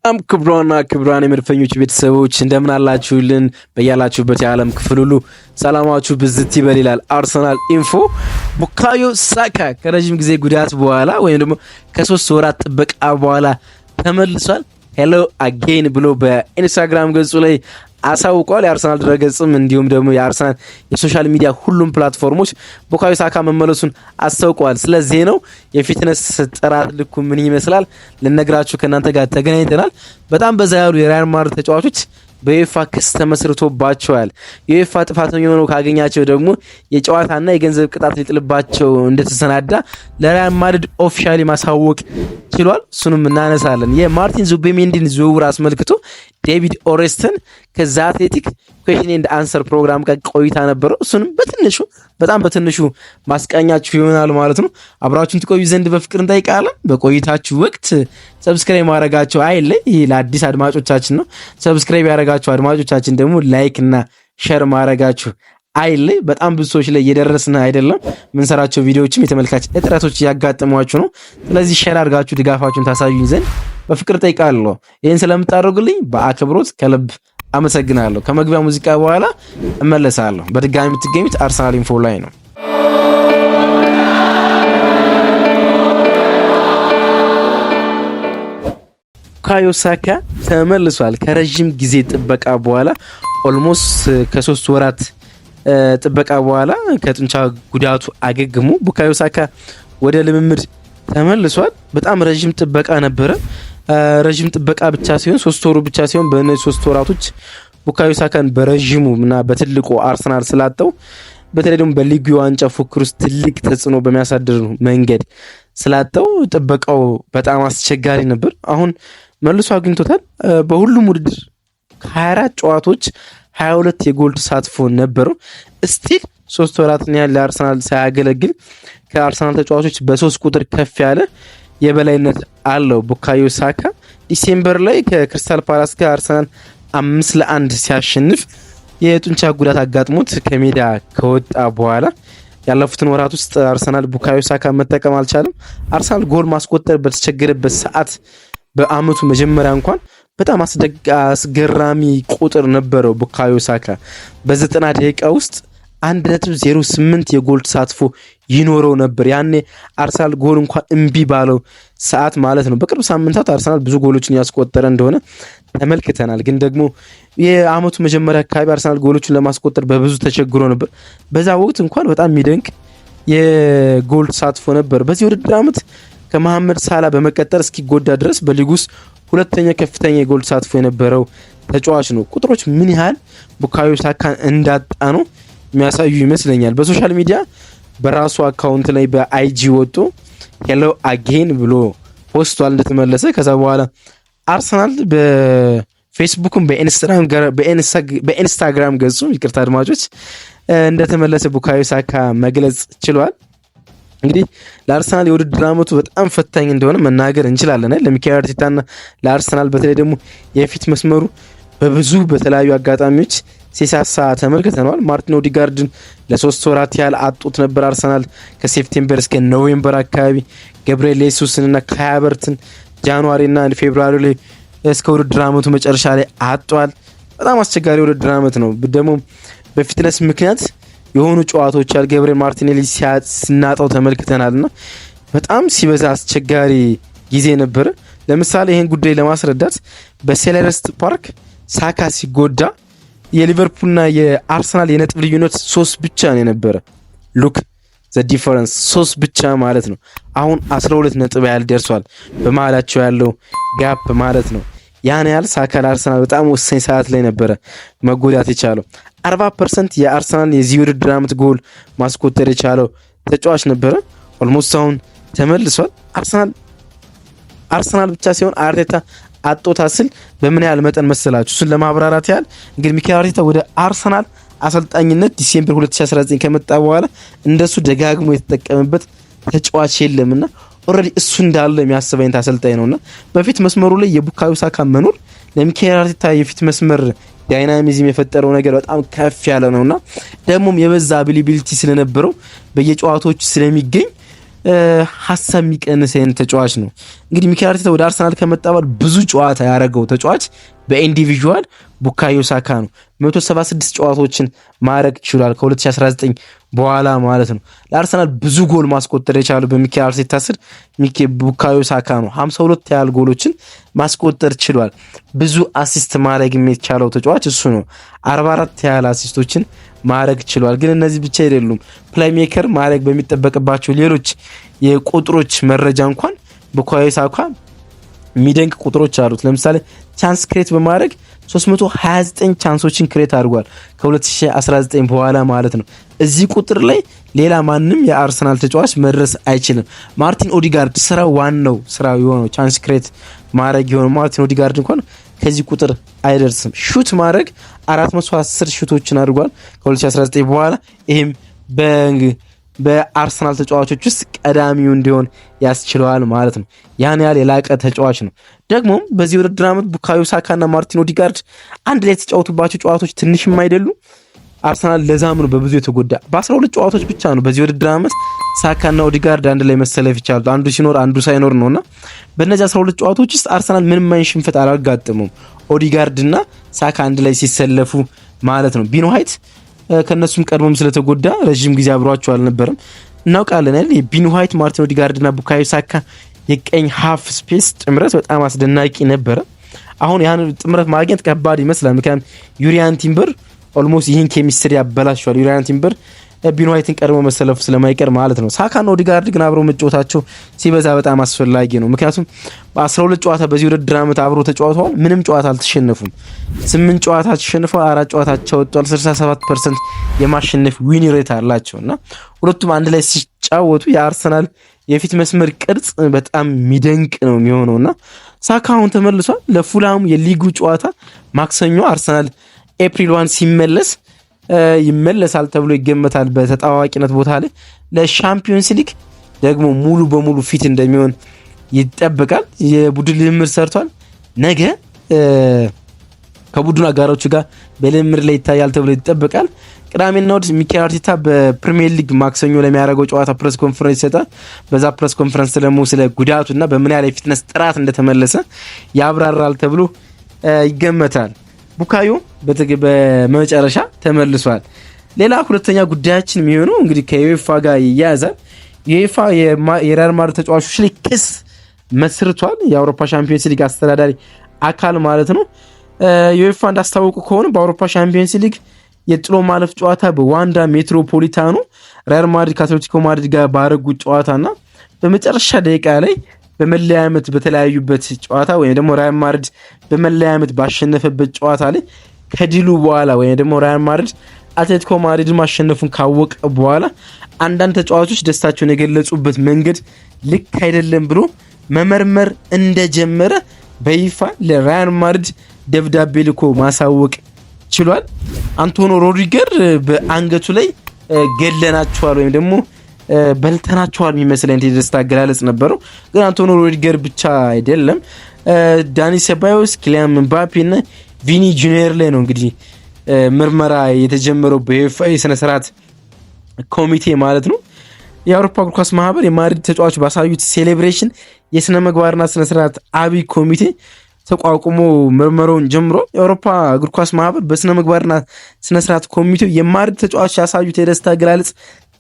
ክብሯን የመድፈኞች ቤተሰቦች እንደምን አላችሁልን? በያላችሁበት የዓለም ክፍል ሁሉ ሰላማችሁ ብዝት ይበል ይላል አርሰናል ኢንፎ። ቡካዮ ሳካ ከረጅም ጊዜ ጉዳት በኋላ ወይም ደግሞ ከ3 ወራት ጥበቃ በኋላ ተመልሷል። ሄሎ አጌን ብሎ በኢንስታግራም ገጹ ላይ አሳውቋል። የአርሰናል ድረገጽም እንዲሁም ደግሞ የአርሰናል የሶሻል ሚዲያ ሁሉም ፕላትፎርሞች ቡካዮ ሳካ መመለሱን አስታውቀዋል። ስለዚህ ነው የፊትነስ ጥራት ልኩ ምን ይመስላል ልነግራችሁ ከናንተ ጋር ተገናኝተናል። በጣም በዛ ያሉ የሪያል ማድሪድ ተጫዋቾች በዩኤፋ ክስ ተመስርቶባቸዋል። ዩኤፋ ጥፋተኛ ሆነው ካገኛቸው ደግሞ የጨዋታና የገንዘብ ቅጣት ሊጥልባቸው እንደተሰናዳ ለሪያል ማድሪድ ኦፊሻሊ ማሳወቅ ችሏል። እሱንም እናነሳለን። የማርቲን ዙቤሜንዲን ዝውውር አስመልክቶ ዴቪድ ኦሬስተን ከዛ አትሌቲክ ኩዌስችን ኤንድ አንሰር ፕሮግራም ጋር ቆይታ ነበረው። እሱንም በትንሹ ማስቃኛችሁ ይሆናል ማለት ነው። አብራችሁን ትቆዩ ዘንድ በፍቅር እንጠይቃለን። በቆይታችሁ ወቅት ሰብስክራይብ ማድረጋችሁ አይለይ። ይህ ለአዲስ አድማጮቻችን ነው። ሰብስክራይብ ያደረጋችሁ አድማጮቻችን ደግሞ ላይክ እና ሼር ማድረጋችሁ አይለይ። በጣም ብዙ ሰዎች ላይ እየደረስን አይደለም። የምንሰራቸው ቪዲዮዎችም የተመልካች እጥረቶች እያጋጠሟችሁ ነው። ስለዚህ ሼር አድርጋችሁ ድጋፋችሁን ታሳዩኝ ዘንድ በፍቅር ጠይቃለሁ። ይህን ስለምታደርጉልኝ በአክብሮት ከልብ አመሰግናለሁ። ከመግቢያ ሙዚቃ በኋላ እመለሳለሁ። በድጋሚ የምትገኙት አርሰናል ኢንፎ ላይ ነው። ቡካዮ ሳካ ተመልሷል። ከረጅም ጊዜ ጥበቃ በኋላ ኦልሞስት ከ3 ወራት ጥበቃ በኋላ ከጡንቻ ጉዳቱ አገግሞ ቡካዮ ሳካ ወደ ልምምድ ተመልሷል። በጣም ረጅም ጥበቃ ነበረ። ረጅም ጥበቃ ብቻ ሲሆን 3 ወሩ ብቻ ሲሆን በእነዚህ 3 ወራቶች ቡካዮ ሳካን በረጅሙ እና በትልቁ አርሰናል ስላጣው በተለይ ደግሞ በሊጉ ዋንጫ ፉክክር ውስጥ ትልቅ ተጽዕኖ በሚያሳድር መንገድ ስላጣው ጥበቃው በጣም አስቸጋሪ ነበር። አሁን መልሶ አግኝቶታል። በሁሉም ውድድር ከ24 ጨዋታዎች 22 የጎል ተሳትፎ ነበረው። ስቲል 3 ወራትን ያህል ለአርሰናል ሳያገለግል ከአርሰናል ተጫዋቾች በ3 ቁጥር ከፍ ያለ የበላይነት አለው። ቡካዮ ሳካ ዲሴምበር ላይ ከክሪስታል ፓላስ ጋር አርሰናል 5-1 ሲያሸንፍ የጡንቻ ጉዳት አጋጥሞት ከሜዳ ከወጣ በኋላ ያለፉትን ወራት ውስጥ አርሰናል ቡካዮ ሳካ መጠቀም አልቻለም። አርሰናል ጎል ማስቆጠር በተቸገረበት ሰዓት በአመቱ መጀመሪያ እንኳን በጣም አስገራሚ ቁጥር ነበረው። ቡካዮ ሳካ በ90 ደቂቃ ውስጥ 1.08 የጎል ተሳትፎ ይኖረው ነበር። ያኔ አርሰናል ጎል እንኳን እምቢ ባለው ሰዓት ማለት ነው። በቅርብ ሳምንታት አርሰናል ብዙ ጎሎችን ያስቆጠረ እንደሆነ ተመልክተናል። ግን ደግሞ የአመቱ መጀመሪያ አካባቢ አርሰናል ጎሎችን ለማስቆጠር በብዙ ተቸግሮ ነበር። በዛ ወቅት እንኳን በጣም የሚደንቅ የጎል ተሳትፎ ነበር። በዚህ ውድድር አመት ከመሐመድ ሳላ በመቀጠል እስኪጎዳ ድረስ በሊጉ ውስጥ ሁለተኛ ከፍተኛ የጎል ተሳትፎ የነበረው ተጫዋች ነው። ቁጥሮች ምን ያህል ቡካዮ ሳካን እንዳጣ ነው የሚያሳዩ ይመስለኛል። በሶሻል ሚዲያ በራሱ አካውንት ላይ በአይጂ ወጥቶ ሄሎ አጌን ብሎ ፖስቷል እንደተመለሰ። ከዛ በኋላ አርሰናል በፌስቡክም በኢንስታግራም ገጹ ይቅርታ አድማጮች እንደተመለሰ ቡካዮ ሳካ መግለጽ ችሏል። እንግዲህ ለአርሰናል የውድድር አመቱ በጣም ፈታኝ እንደሆነ መናገር እንችላለን። ለሚካኤል አርቴታና ለአርሰናል በተለይ ደግሞ የፊት መስመሩ በተለያዩ አጋጣሚዎች ሲሳሳ ተመልክተናል። ማርቲን ኦዲጋርድን ለ3 ወራት ያህል አጡት ነበር አርሰናል ከሴፕቴምበር እስከ ኖቬምበር አካባቢ። ገብርኤል ጄሱስንና ካይ ሃቨርትዝን ጃንዋሪና ፌብሩዋሪ ላይ እስከ ውድድር አመቱ መጨረሻ ላይ አጧል። በጣም አስቸጋሪ ውድድር አመት ነው። ደግሞ በፊትነስ ምክንያት የሆኑ ጨዋታዎች ያል ገብርኤል ማርቲኔሊ ሲናጣው ተመልክተናልና በጣም ሲበዛ አስቸጋሪ ጊዜ ነበር። ለምሳሌ ይሄን ጉዳይ ለማስረዳት በሴልኸርስት ፓርክ ሳካ ሲጎዳ የሊቨርፑልና የአርሰናል የነጥብ ልዩነት 3 ብቻ ነው የነበረ። ሉክ ዘ ዲፈረንስ 3 ብቻ ማለት ነው። አሁን 12 ነጥብ ያህል ደርሷል በመሃላቸው ያለው ጋፕ ማለት ነው። ያን ያህል ሳካ ለአርሰናል በጣም ወሳኝ ሰዓት ላይ ነበረ መጎዳት የቻለው። 40% የአርሰናል የዚህ ውድድር አመት ጎል ማስቆጠር የቻለው ተጫዋች ነበረ። ኦልሞስት አሁን ተመልሷል። አርሰናል ብቻ ሲሆን አርቴታ አጦታ ስል በምን ያህል መጠን መሰላችሁ? እሱን ለማብራራት ያህል እንግዲህ ሚካኤል አርቴታ ወደ አርሰናል አሰልጣኝነት ዲሴምበር 2019 ከመጣ በኋላ እንደሱ ደጋግሞ የተጠቀመበት ተጫዋች የለምና ኦሬዲ እሱ እንዳለ የሚያስብ አይነት አሰልጣኝ ነውና በፊት መስመሩ ላይ የቡካዮ ሳካ መኖር ለሚካኤል አርቴታ የፊት መስመር ዳይናሚዝም የፈጠረው ነገር በጣም ከፍ ያለ ነውና ደግሞም የበዛ አቢሊቲ ስለነበረው በየጨዋታዎቹ ስለሚገኝ ሀሳብ የሚቀንስ አይነት ተጫዋች ነው። እንግዲህ ሚኬል አርቴታ ወደ አርሰናል ከመጣ በኋላ ብዙ ጨዋታ ያደረገው ተጫዋች በኢንዲቪጁዋል ቡካዮ ሳካ ነው። 176 ጨዋታዎችን ማድረግ ችሏል ከ2019 በኋላ ማለት ነው። ለአርሰናል ብዙ ጎል ማስቆጠር የቻለው በሚኬል አርቴታ ስር ቡካዮ ሳካ ነው። 52 ያህል ጎሎችን ማስቆጠር ችሏል። ብዙ አሲስት ማድረግ የሚቻለው ተጫዋች እሱ ነው። 44 ያህል አሲስቶችን ማድረግ ችሏል። ግን እነዚህ ብቻ አይደሉም። ፕሌይሜከር ማድረግ በሚጠበቅባቸው ሌሎች የቁጥሮች መረጃ እንኳን ቡካዮ ሳካ የሚደንቅ ቁጥሮች አሉት። ለምሳሌ ቻንስ ክሬት በማድረግ 329 ቻንሶችን ክሬት አድርጓል ከ2019 በኋላ ማለት ነው። እዚህ ቁጥር ላይ ሌላ ማንም የአርሰናል ተጫዋች መድረስ አይችልም። ማርቲን ኦዲጋርድ ዋናው ስራ የሆነው ቻንስ ክሬት ማድረግ የሆነው ማርቲን ኦዲጋርድ እንኳን ከዚህ ቁጥር አይደርስም። ሹት ማድረግ 410 ሹቶችን አድርጓል ከ2019 በኋላ። ይህም በአርሰናል ተጫዋቾች ውስጥ ቀዳሚው እንዲሆን ያስችለዋል ማለት ነው። ያን ያህል የላቀ ተጫዋች ነው። ደግሞም በዚህ ውድድር ዓመት ቡካዮ ሳካና ማርቲን ኦዲጋርድ አንድ ላይ የተጫወቱባቸው ጨዋታዎች ትንሽም አይደሉ። አርሰናል ለዛም ነው በብዙ የተጎዳ። በ12 ጨዋታዎች ብቻ ነው በዚህ ውድድር ዓመት ሳካና ኦዲጋርድ አንድ ላይ መሰለፍ ይቻላል። አንዱ ሲኖር አንዱ ሳይኖር ነውና በእነዚህ 12 ጨዋታዎች ውስጥ አርሰናል ምንም አይነት ሽንፈት አላጋጠመውም ኦዲጋርድና ሳካ አንድ ላይ ሲሰለፉ ማለት ነው። ቢኖ ዋይት ከነሱም ቀድሞም ስለተጎዳ ረጅም ጊዜ አብሯቸው አልነበረም። እናውቃለን አይደል? የቢኖ ዋይት፣ ማርቲን ኦዲጋርድና ቡካዮ ሳካ የቀኝ ሃፍ ስፔስ ጥምረት በጣም አስደናቂ ነበረ። አሁን ያን ጥምረት ማግኘት ከባድ ይመስላል። ምክንያቱም ዩሪያን ቲምበር ኦልሞስት ይህን ኬሚስትሪ ያበላሸዋል። ዩሪያን ቲምበር ቢኖ ዋይትን ቀድሞ መሰለፉ ስለማይቀር ማለት ነው። ሳካና ኦዲጋርድ ግን አብረው መጫወታቸው ሲበዛ በጣም አስፈላጊ ነው። ምክንያቱም በ12 ጨዋታ በዚህ ውድድር ዓመት አብረው ተጫውተዋል። ምንም ጨዋታ አልተሸነፉም። 8 ጨዋታ ተሸንፈው 4 ጨዋታቸው ወጥቷል። 67% የማሸነፍ ዊን ሬት አላቸው እና ሁለቱም አንድ ላይ ሲጫወቱ የአርሰናል የፊት መስመር ቅርጽ በጣም የሚደንቅ ነው የሚሆነውና ሳካ አሁን ተመልሷል። ለፉላሙ የሊጉ ጨዋታ ማክሰኞ አርሰናል ኤፕሪል 1 ሲመለስ ይመለሳል ተብሎ ይገመታል በተጣዋቂነት ቦታ ላይ። ለሻምፒዮንስ ሊግ ደግሞ ሙሉ በሙሉ ፊት እንደሚሆን ይጠበቃል። የቡድን ልምምድ ሰርቷል። ነገ ከቡድን አጋሮቹ ጋር በልምምድ ላይ ይታያል ተብሎ ይጠበቃል። ቅዳሜና እሁድ ሚኬል አርቴታ በፕሪሚየር ሊግ ማክሰኞ ለሚያደርገው ጨዋታ ፕሬስ ኮንፈረንስ ይሰጣል። በዛ ፕሬስ ኮንፈረንስ ደግሞ ስለ ጉዳቱና በምን ያህል የፊትነስ ጥራት እንደተመለሰ ያብራራል ተብሎ ይገመታል። ቡካዮ በመጨረሻ ተመልሷል። ሌላ ሁለተኛ ጉዳያችን የሚሆነው እንግዲህ ከዩኤፋ ጋር ይያያዛል። ዩኤፋ የሪያል ማድሪድ ተጫዋቾች ላይ ክስ መስርቷል። የአውሮፓ ሻምፒዮንስ ሊግ አስተዳዳሪ አካል ማለት ነው። ዩኤፋ እንዳስታወቁ ከሆነ በአውሮፓ ሻምፒዮንስ ሊግ የጥሎ ማለፍ ጨዋታ በዋንዳ ሜትሮፖሊታኖ ሪያል ማድሪድ ከአትሌቲኮ ማድሪድ ጋር ባረጉት ጨዋታና በመጨረሻ ደቂቃ ላይ በመለያ ዓመት በተለያዩበት ጨዋታ ወይም ደግሞ ሪያል ማድሪድ በመለያ ዓመት ባሸነፈበት ጨዋታ ላይ ከድሉ በኋላ ወይም ደግሞ ሪያል ማድሪድ አትሌቲኮ ማድሪድ ማሸነፉን ካወቀ በኋላ አንዳንድ ተጫዋቾች ደስታቸውን የገለጹበት መንገድ ልክ አይደለም ብሎ መመርመር እንደጀመረ በይፋ ለሪያል ማድሪድ ደብዳቤ ልኮ ማሳወቅ ችሏል። አንቶኒዮ ሩዲገር በአንገቱ ላይ ገለናቸዋል ወይም ደግሞ በልተናቸዋል የሚመስል አይነት የደስታ አገላለጽ ነበረው። ግን አንቶኒዮ ሩዲገር ብቻ አይደለም፣ ዳኒ ሴባዮስ፣ ኪሊያን ምባፔ እና ቪኒ ጁኒየር ላይ ነው እንግዲህ ምርመራ የተጀመረው በዩኤፋ የስነ ስርዓት ኮሚቴ ማለት ነው። የአውሮፓ እግር ኳስ ማህበር የማድሪድ ተጫዋች ባሳዩት ሴሌብሬሽን የስነ ምግባርና ስነ ስርዓት አብይ ኮሚቴ ተቋቁሞ ምርመራውን ጀምሮ የአውሮፓ እግር ኳስ ማህበር በስነ ምግባርና ስነ ስርዓት ኮሚቴው የማድሪድ ተጫዋች ያሳዩት የደስታ አገላለጽ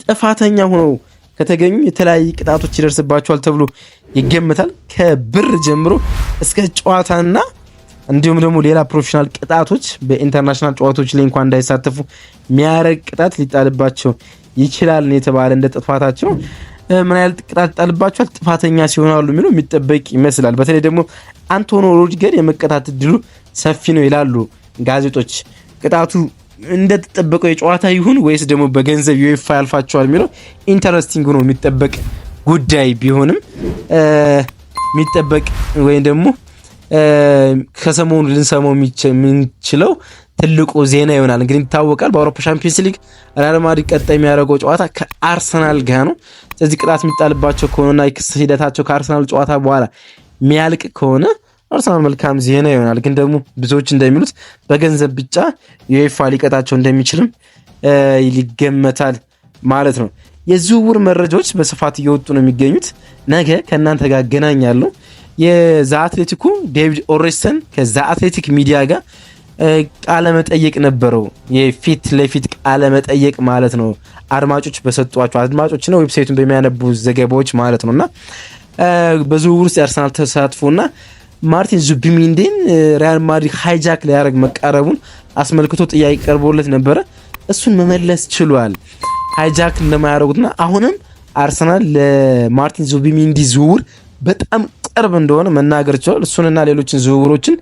ጥፋተኛ ሆነው ከተገኙ የተለያዩ ቅጣቶች ይደርስባቸዋል ተብሎ ይገመታል። ከብር ጀምሮ እስከ ጨዋታና እንዲሁም ደግሞ ሌላ ፕሮፌሽናል ቅጣቶች በኢንተርናሽናል ጨዋታዎች ላይ እንኳን እንዳይሳተፉ የሚያረግ ቅጣት ሊጣልባቸው ይችላል የተባለ እንደ ጥፋታቸው ምን ያህል ቅጣት ይጣልባቸዋል ጥፋተኛ ሲሆናሉ የሚለው የሚጠበቅ ይመስላል። በተለይ ደግሞ አንቶኒዮ ሩዲገር የመቀጣት እድሉ ሰፊ ነው ይላሉ ጋዜጦች። ቅጣቱ እንደተጠበቀው የጨዋታ ይሁን ወይስ ደግሞ በገንዘብ ዩኤፋ ያልፋቸዋል የሚለው ኢንተረስቲንግ ነው የሚጠበቅ ጉዳይ ቢሆንም የሚጠበቅ ወይም ደግሞ ከሰሞኑ ልንሰማው የምንችለው ትልቁ ዜና ይሆናል። እንግዲህ ይታወቃል በአውሮፓ ሻምፒዮንስ ሊግ ሪያል ማድሪድ ቀጣይ የሚያደርገው ጨዋታ ከአርሰናል ጋር ነው። ስለዚህ ቅጣት የሚጣልባቸው ከሆነና የክስ ሂደታቸው ከአርሰናል ጨዋታ በኋላ የሚያልቅ ከሆነ አርሰናል መልካም ዜና ይሆናል። ግን ደግሞ ብዙዎች እንደሚሉት በገንዘብ ብቻ ዩኤፋ ሊቀጣቸው እንደሚችልም ይገመታል ማለት ነው። የዝውውር መረጃዎች በስፋት እየወጡ ነው የሚገኙት። ነገ ከእናንተ ጋር አገናኛለሁ። የዛ አትሌቲኩ ዴቪድ ኦሬስተን ከዛ አትሌቲክ ሚዲያ ጋር ቃለ መጠየቅ ነበረው። የፊት ለፊት ቃለ መጠየቅ ማለት ነው። አድማጮች በሰጧቸው አድማጮችና ዌብሳይቱን በሚያነቡ ዘገባዎች ማለት ነውና በዝውውር ውስጥ የአርሰናል ተሳትፎና ማርቲን ዙቢሜንዲን ሪያል ማድሪድ ሃይጃክ ሊያደርግ መቃረቡን አስመልክቶ ጥያቄ ቀርቦለት ነበረ። እሱን መመለስ ችሏል። ሃይጃክ እንደማያደርጉትና አሁንም አርሰናል ለማርቲን ዙቢሜንዲ ዝውውር በጣም ቅርብ እንደሆነ መናገር ችሏል። እሱንና ሌሎችን ዝውውሮችን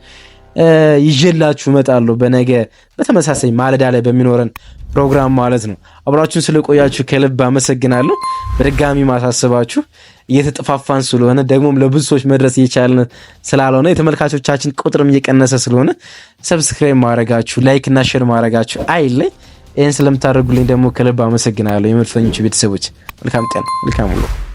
ይዤላችሁ እመጣለሁ በነገ በተመሳሳይ ማለዳ ላይ በሚኖረን ፕሮግራም ማለት ነው። አብራችሁን ስለቆያችሁ ከልብ አመሰግናለሁ። በድጋሚ ማሳሰባችሁ እየተጠፋፋን ስለሆነ ደግሞም ለብዙ ሰዎች መድረስ እየቻልን ስላልሆነ የተመልካቾቻችን ቁጥርም እየቀነሰ ስለሆነ ሰብስክራይብ ማድረጋችሁ፣ ላይክ እና ሼር ማድረጋችሁ አይለይ። ይህን ስለምታደርጉልኝ ደግሞ ከልብ አመሰግናለሁ። የመድፈኞቹ ቤተሰቦች መልካም ቀን፣ መልካም ውሎ።